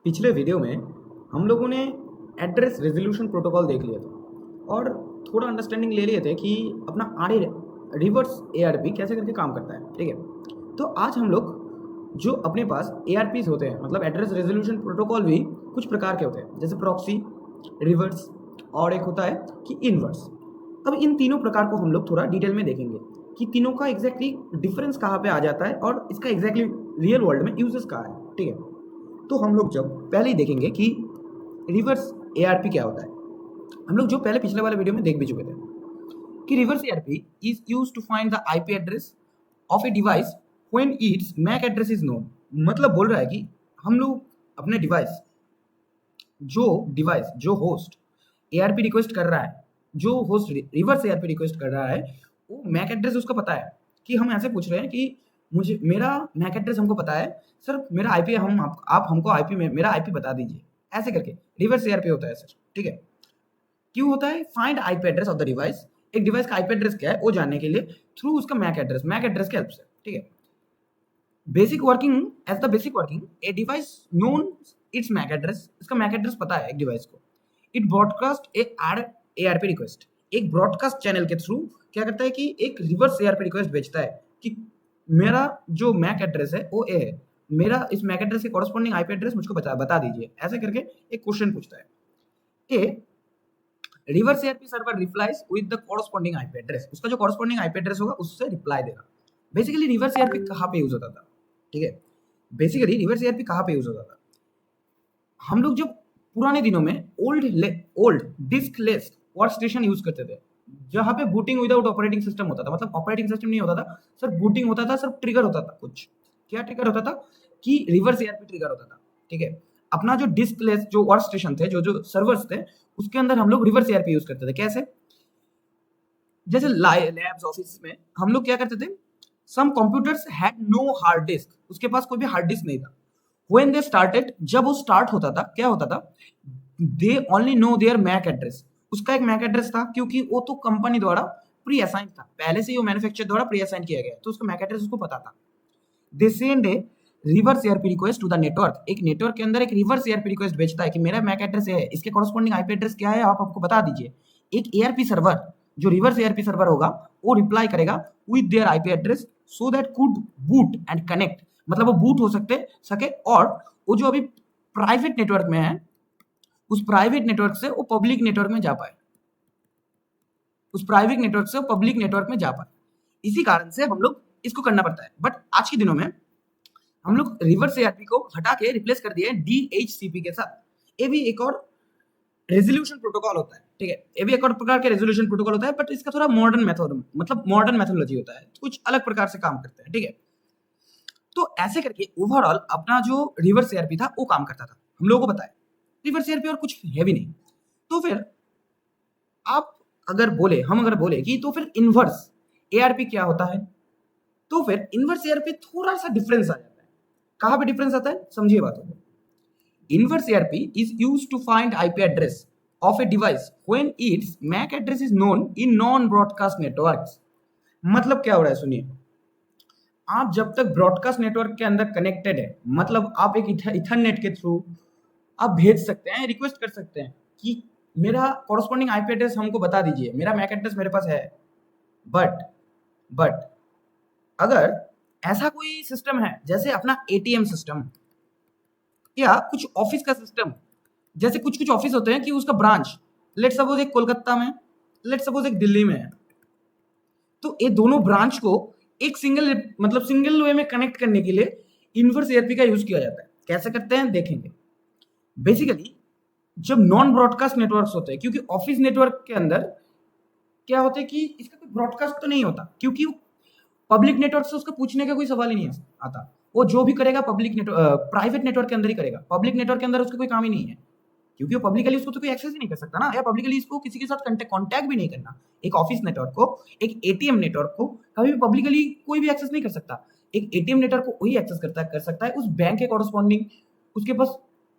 पिछले वीडियो में हम लोगों ने एड्रेस रेजोल्यूशन प्रोटोकॉल देख लिया था और थोड़ा अंडरस्टैंडिंग ले लिए थे कि अपना आर रिवर्स एआरपी कैसे करके काम करता है। ठीक है, तो आज हम लोग जो अपने पास एआरपीज होते हैं, मतलब एड्रेस रेजोल्यूशन प्रोटोकॉल भी कुछ प्रकार के होते हैं, जैसे प्रॉक्सी, रिवर्स और एक होता है कि इनवर्स। अब इन तीनों प्रकार को हम लोग थोड़ा डिटेल में देखेंगे कि तीनों का एग्जैक्टली डिफरेंस कहाँ पे आ जाता है और इसका एग्जैक्टली रियल वर्ल्ड में यूजेस कहाँ है। ठीक है, तो हम लोग जब पहले ही देखेंगे कि रिवर्स एआरपी क्या होता है। हम लोग जो पहले पिछले वाले वीडियो में देख भी चुके थे कि reverse ARP is use to find the IP address of a device when its MAC address is known. मतलब बोल रहा है कि हम लोग अपने डिवाइस जो होस्ट एआरपी रिक्वेस्ट कर रहा है, जो होस्ट रिवर्स एआरपी रिक्वेस्ट कर रहा है, वो मैक एड्रेस उसको पता है। कि हम ऐसे पूछ रहे हैं कि मुझे मेरा मैक एड्रेस हमको पता है सर, मेरा आईपी आप हमको आईपी में मेरा आईपी बता दीजिए, ऐसे करके रिवर्स एआरपी होता है सर। ठीक है, क्यों होता है? Find IP address of the device. एक डिवाइस का आईपी एड्रेस क्या है वो जानने के लिए थ्रू उसका मैक एड्रेस की हेल्प से। ठीक है, basic working as the basic working a device known its MAC address. इसका मैक एड्रेस पता है एक डिवाइस को। It broadcast a R ARP request. एक ब्रॉडकास्ट चैनल के थ्रू क्या करता है कि एक रिवर्स एआरपी रिक्वेस्ट भेजता है कि मेरा जो मैक एड्रेस है वो ए है, मेरा इस मैक एड्रेस के कॉरस्पॉन्डिंग आईपी एड्रेस मुझको बता दीजिए, ऐसे करके एक क्वेश्चन पूछता है। A reverse ARP server replies with the corresponding IP address. उसका जो कॉरस्पॉन्डिंग आईपी एड्रेस होगा उससे रिप्लाई देगा। बेसिकली रिवर्स एआरपी कहाँ पे यूज होता था? ठीक है, बेसिकली रिवर्स एआरपी कहाँ पे यूज होता था? हम लोग जब पुराने दिनों में old diskless workstation use करते थे, जहाँ पे बूटिंग विदाउट ऑपरेटिंग सिस्टम होता था, मतलब ऑपरेटिंग सिस्टम नहीं होता था सर, बूटिंग होता था, सिर्फ ट्रिगर होता था। कुछ क्या ट्रिगर होता था कि रिवर्स एआरपी ट्रिगर होता था। ठीक है, अपना जो डिस्क लेस जो वर्क स्टेशन थे, जो जो सर्वर्स थे, उसके अंदर हम लोग रिवर्स एआरपी यूज करते थे। कैसे? जैसे लैब्स ऑफिस में हम लोग क्या करते थे, some computers had no hard disk, उसके पास कोई भी हार्ड डिस्क नहीं था। व्हेन दे स्टार्टेड, जब वो स्टार्ट होता था क्या होता था, they only know their MAC address. उसका एक मैक एड्रेस था क्योंकि वो तो कंपनी द्वारा प्री असाइन था, पहले से ही वो मैन्युफैक्चर द्वारा प्री असाइन किया गया, तो उसका मैक एड्रेस उसको पता था। They send a reverse ARP request to the network. एक नेटवर्क के अंदर एक रिवर्स एआरपी रिक्वेस्ट भेजता है कि मेरा मैक एड्रेस है, इसके कॉरस्पॉन्डिंग आईपी एड्रेस क्या है आप हमको बता दीजिए। एक एआरपी सर्वर, जो रिवर्स एआरपी सर्वर होगा, वो रिप्लाई करेगा with their IP address so that could boot and connect. मतलब वो बूट हो सके और वो जो अभी प्राइवेट नेटवर्क में है, उस प्राइवेट नेटवर्क से वो पब्लिक नेटवर्क में जा पाए, उस प्राइवेट नेटवर्क से वो पब्लिक नेटवर्क में जा पाए। इसी कारण से हम लोग इसको करना पड़ता है। बट आज के दिनों में हम लोग रिवर्स एआरपी को हटा के रिप्लेस कर दिए डीएचसीपी के साथ। ये भी एक और रेजोल्यूशन प्रोटोकॉल होता है। ठीक है, ये भी एक और प्रकार के रेजोल्यूशन प्रोटोकॉल होता है, बट इसका थोड़ा मॉडर्न मेथड, मतलब मॉडर्न मेथोडोलॉजी होता है, कुछ अलग प्रकार से काम करते हैं। ठीक है, तो ऐसे करके ओवरऑल अपना जो रिवर्स एआरपी था वो काम करता था। हम लोगों को पता है रिवर्स एआरपी और कुछ है भी नहीं। तो फिर हम अगर बोले कि तो फिर इनवर्स एआरपी क्या होता है, तो फिर इनवर्स एआरपी थोड़ा सा डिफरेंस आ जाता है। कहां पे डिफरेंस आता है समझिए बात को। Inverse ARP is used to find IP address of a device when its MAC address is known in non broadcast networks. मतलब क्या हो रहा है सुनिए, आप जब तक ब्रॉडकास्ट नेटवर्क के अंदर कनेक्टेड है, मतलब आप एक इथरनेट के थ्रू आप भेज सकते हैं, रिक्वेस्ट कर सकते हैं कि मेरा कॉरस्पॉन्डिंग आईपी एड्रेस हमको बता दीजिए, मेरा मैक एड्रेस मेरे पास है। बट अगर ऐसा कोई सिस्टम है, जैसे अपना एटीएम सिस्टम या कुछ ऑफिस का सिस्टम, जैसे कुछ ऑफिस होते हैं कि उसका ब्रांच लेट सपोज एक कोलकाता में, लेट सपोज एक दिल्ली में है, तो ये दोनों ब्रांच को एक सिंगल वे में कनेक्ट करने के लिए इनवर्स एआरपी का यूज किया जाता है। कैसे करते हैं देखेंगे। बेसिकली जब नॉन ब्रॉडकास्ट नेटवर्क्स होते हैं, क्योंकि ऑफिस नेटवर्क के अंदर क्या होता है कि इसका कोई ब्रॉडकास्ट तो नहीं होता, क्योंकि पब्लिक नेटवर्क से उसका पूछने का कोई सवाल ही नहीं आता। वो जो भी करेगा प्राइवेट नेटवर्क के अंदर ही करेगा, पब्लिक नेटवर्क के अंदर उसका कोई काम ही नहीं है, क्योंकि वो पब्लिकली उसको तो कोई एक्सेस ही नहीं कर सकता ना, या पब्लिकली इसको किसी के साथ कॉन्टैक्ट भी नहीं करना। एक ऑफिस नेटवर्क को, एक एटीएम नेटवर्क को कभी भी पब्लिकली कोई भी एक्सेस नहीं कर सकता। एक एटीएम नेटवर्क को वही एक्सेस कर सकता है उस बैंक के कॉरस्पॉन्डिंग, उसके पास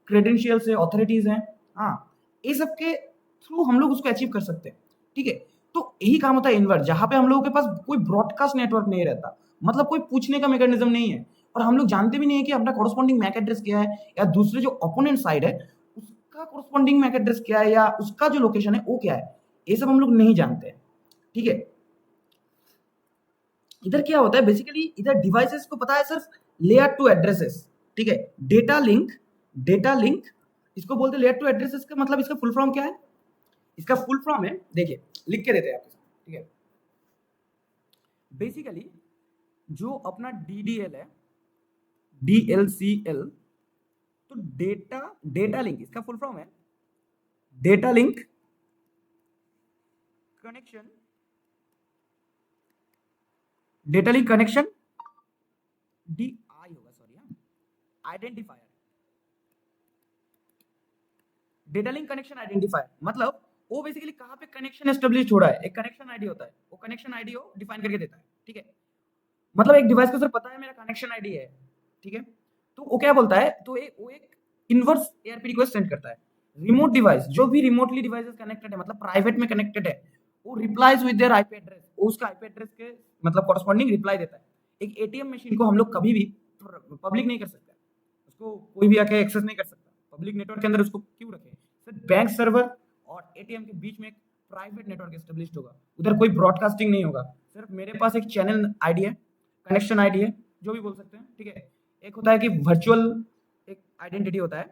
क्रेडेंशियल्स है, ऑथोरिटीज हैं, हाँ, ये सब के थ्रू हम लोग उसको अचीव कर सकते हैं। ठीक है, तो यही काम होता है इनवर्स, जहां पे हम लोगों के पास कोई ब्रॉडकास्ट नेटवर्क नहीं रहता, मतलब कोई पूछने का मैकेनिज्म नहीं है, और हम लोग जानते भी नहीं है कि अपना कॉरस्पॉन्डिंग मैक एड्रेस क्या है, या दूसरे जो ओपोनेंट साइड है उसका कॉरस्पॉन्डिंग मैक एड्रेस क्या है, या उसका जो लोकेशन है वो क्या है, ये सब हम लोग नहीं जानते हैं। ठीक है, इधर क्या होता है बेसिकली, इधर डिवाइसेस को पता है सिर्फ लेयर टू एड्रेसेस। ठीक है, डेटा लिंक इसको बोलते हैं लेयर टू एड्रेसेस का मतलब इसका फुल फॉर्म क्या है? इसका फुल फॉर्म है, देखिए लिख के देते हैं आपके साथ। ठीक है, बेसिकली जो अपना DDL है, DLCL, तो डेटा लिंक इसका फुल फॉर्म है data link connection, data link connection DI होगा, sorry, identifier, data link connection identifier मतलब वो बेसिकली कहाँ पे कनेक्शन एस्टेब्लिश हो रहा है, एक कनेक्शन आईडी होता है, वो कनेक्शन आईडी को डिफाइन करके देता है। ठीक है, मतलब एक डिवाइस को सर पता है मेरा कनेक्शन आईडी है। ठीक है, तो वो क्या बोलता है, तो वो एक इनवर्स ARP रिक्वेस्ट सेंड करता है। रिमोट डिवाइस, जो भी रिमोटली डिवाइसेस कनेक्टेड है, मतलब प्राइवेट में कनेक्टेड है, वो replies with their IP address, उसका IP एड्रेस के मतलब कॉरस्पॉन्डिंग रिप्लाई देता है। एक ATM मशीन को हम लोग कभी भी पब्लिक नहीं कर सकते, उसको कोई भी आके एक्सेस नहीं कर सकता। पब्लिक नेटवर्क के अंदर उसको क्यों रखें? सर बैंक सर्वर और ATM के बीच में एक प्राइवेट नेटवर्क एस्टेब्लिश्ड होगा, उधर कोई ब्रॉडकास्टिंग नहीं होगा। सिर्फ मेरे पास एक चैनल आईडी है, कनेक्शन आईडी है, जो भी बोल सकते हैं। ठीक है, एक होता है कि वर्चुअल एक आइडेंटिटी होता है,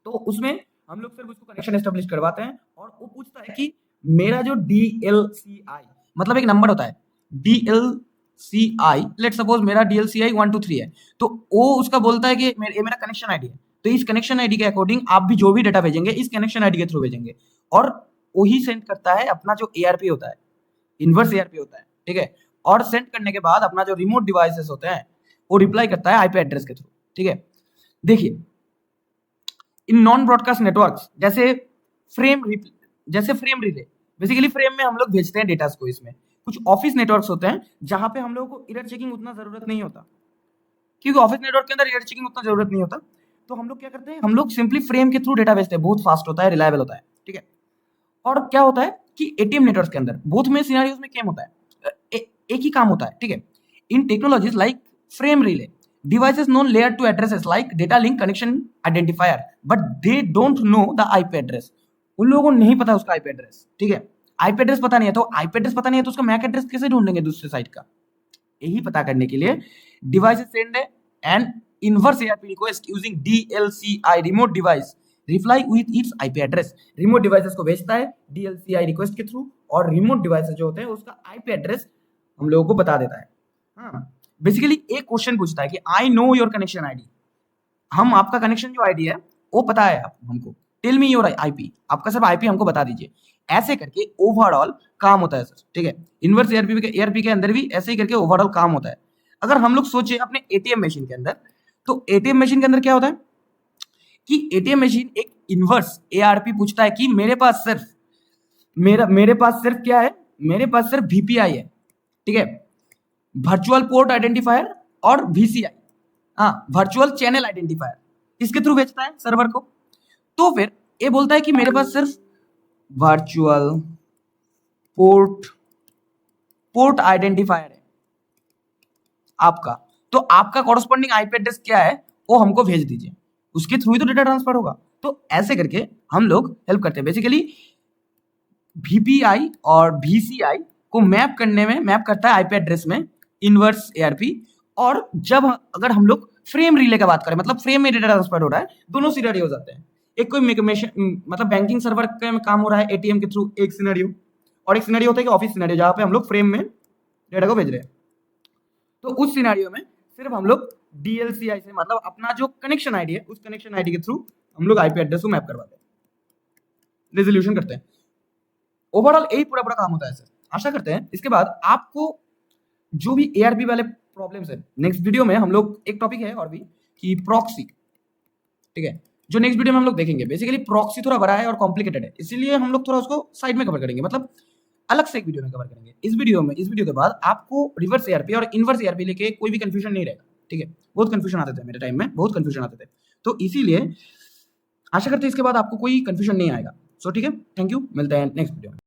तो उसमें हम लोग सिर्फ उसको कनेक्शन एस्टेब्लिश करवाते हैं, और वो पूछता है कि मेरा जो DLCI मतलब एक नंबर होता है DLCI, लेट सपोज मेरा DLCI 123 है, तो वो उसका बोलता है कि ये मेरा कनेक्शन आईडी है, तो इस कनेक्शन आईडी के अकॉर्डिंग आप भी जो भी डाटा भेजेंगे इस कनेक्शन आईडी के थ्रू भेजेंगे, और वही सेंड करता है अपना जो ARP होता है, इनवर्स ARP होता है। ठीक है, और सेंड करने के बाद अपना जो रिमोट डिवाइसेस होते हैं वो रिप्लाई करता है IP एड्रेस के थ्रू। ठीक है, देखिए इन नॉन ब्रॉडकास्ट नेटवर्क्स जैसे फ्रेम रिले, बेसिकली फ्रेम में हम लोग भेजते हैं डेटा को। इसमें कुछ ऑफिस नेटवर्क्स होते हैं जहां पे हम लोगों को एरर चेकिंग उतना जरूरत नहीं होता, क्योंकि ऑफिस नेटवर्क के अंदर एरर चेकिंग उतना जरूरत नहीं होता, तो हम लोग क्या करते हैं, हम लोग सिंपली फ्रेम के थ्रू डेटा भेजते हैं, बहुत फास्ट होता है, रिलायबल होता है। ठीक है, और क्या होता है कि ATM नेटवर्क के अंदर बोथ में सिनेरियोज में क्या होता है, एक ही काम होता है। ठीक है, इन technologies like frame relay devices known layer to addresses like data link connection identifier, but they don't know the IP address. उन लोगों को नहीं पता उसका IP एड्रेस। ठीक है, IP एड्रेस पता नहीं है, तो IP एड्रेस पता नहीं है तो उसका मैक एड्रेस कैसे ढूंढेंगे दूसरे साइड का? यही पता करने के लिए devices send an inverse ARP request using DLCI, remote device reply with its IP address. Remote devices को भेजता है DLCI रिक्वेस्ट के थ्रू, और रिमोट डिवाइसेस जो होते हैं उसका IP एड्रेस हम लोगों को बता देता है। हाँ, बेसिकली एक क्वेश्चन पूछता है कि I know your connection ID, हम आपका कनेक्शन जो आईडी है वो पता है आप हमको, टेल मी योर IP, आपका सब IP हमको बता दीजिए। ऐसे करके ओवरऑल काम होता है सर। ठीक है, इनवर्स ARP के अंदर भी ऐसे ही करके ओवरऑल काम होता है। अगर हम लोग सोचे अपने ATM मशीन के अंदर, तो ATM मशीन के अंदर क्या होता है कि ATM मशीन एक इनवर्स ARP पूछता है कि मेरे पास सिर्फ क्या है, मेरे पास सिर्फ VPI है। ठीक है, वर्चुअल पोर्ट आइडेंटिफायर और VCI, हाँ वर्चुअल चैनल आइडेंटिफायर, इसके थ्रू भेजता है सर्वर को। तो फिर ये बोलता है कि मेरे पास सिर्फ वर्चुअल पोर्ट आइडेंटिफायर है आपका, तो आपका कॉरस्पॉन्डिंग IP एड्रेस क्या है वो हमको भेज दीजिए, उसके थ्रू ही तो डेटा ट्रांसफर होगा। तो ऐसे करके हम लोग हेल्प करते हैं। बेसिकली VPI और VCI को मैप करता है IP एड्रेस में इनवर्स ARP। और जब अगर हम लोग फ्रेम रिले का बात करें, मतलब फ्रेम में डेटा ट्रांसफर हो रहा है, दोनों सिनेरियो हो जाते हैं। एक कोई मतलब बैंकिंग सर्वर में काम हो रहा है ATM के थ्रू, एक सिनेरियो, और एक सिनेरियो होता है कि ऑफिस सिनेरियो जहां पे हम लोग फ्रेम में डेटा को भेज रहे हैं। तो उस सिनेरियो में सिर्फ हम लोग DLCI से, मतलब अपना जो कनेक्शन आईडी है उस कनेक्शन आईडी के थ्रू हम लोग IP एड्रेस को मैप करवाते हैं, रेजोल्यूशन करते हैं। ओवरऑल यही पूरा काम होता है सर। आशा करते हैं इसके बाद आपको जो भी ARP वाले प्रॉब्लम्स है, नेक्स्ट वीडियो में हम लोग एक टॉपिक है और भी कि प्रॉक्सी, ठीक है, जो नेक्स्ट वीडियो में हम लोग देखेंगे। बेसिकली प्रॉक्सी थोड़ा बड़ा है और कॉम्प्लिकेटेड है, इसीलिए हम लोग थोड़ा उसको साइड में कवर करेंगे, मतलब अलग से एक वीडियो में कवर करेंगे। इस वीडियो के बाद आपको रिवर्स ARP और इनवर्स ARP लेके कोई भी कंफ्यूजन नहीं रहेगा। ठीक है, बहुत कंफ्यूजन आते थे मेरे टाइम में, बहुत कंफ्यूजन आते थे, तो इसीलिए आशा करते हैं इसके बाद आपको कोई कंफ्यूजन नहीं आएगा। सो ठीक है, थैंक यू, मिलते हैं नेक्स्ट वीडियो में।